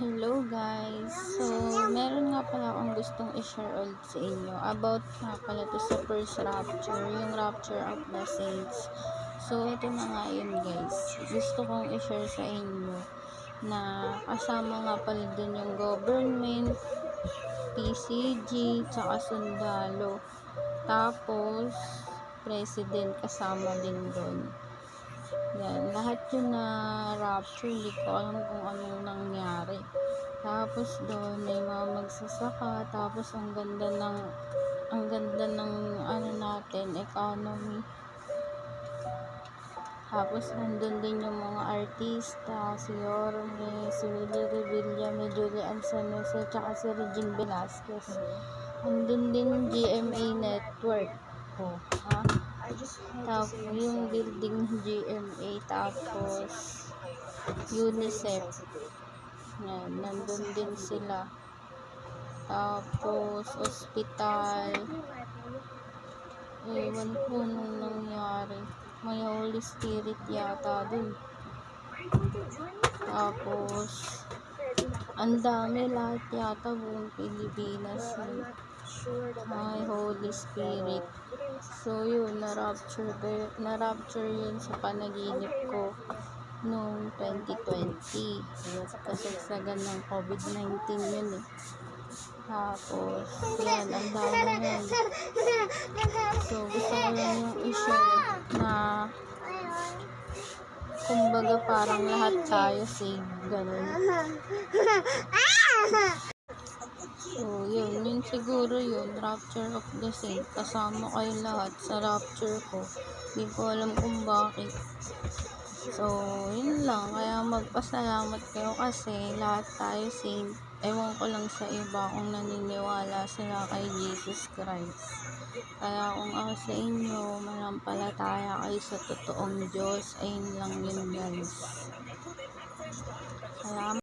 Hello guys! So, meron nga pala akong gustong i-share ulit sa inyo about nga pala to sa first rapture, yung rapture of the saints. So, ito na nga yun guys. Gusto kong i-share sa inyo na kasama nga pala dun yung government, PCG, tsaka sundalo. Tapos, president kasama din dun. Yan, lahat yun na rapture, hindi ko alam kung anong nangyari. Tapos doon may mga magsasaka, tapos ang ganda ng ano natin, economy. Tapos nandun din yung mga artista, si Yorme, si Willie Revilla, si Julian San Jose, tsaka si Regine Velasquez. Nandun din yung GMA Network. Oh, ha? Tapos yung building ng GMA, tapos UNICEF. Yan, nandun din sila. Tapos ospital. Ewan ko nung nangyari. May Holy Spirit yata dun. Tapos ang dami, lahat yata buong Pilipinas. May Holy Spirit. So yun, na-rapture yun sa panaginip ko noong 2020. Kasagsagan ng COVID-19 yun eh. Tapos, yan, ang dami yun. So, gusto ko lang yung i-share na kumbaga parang lahat tayo save, ganun. So, yun siguro yun, rapture of the saint. Kasama kayo lahat sa rapture ko. Hindi ko alam kung bakit. So, yun lang. Kaya magpasalamat kayo kasi lahat tayo saint. Ewan ko lang sa iba kung naniniwala sila kay Jesus Christ. Kaya kung ako sa inyo, manampalataya kayo sa totoong Diyos. Ayun lang yun guys. Salamat.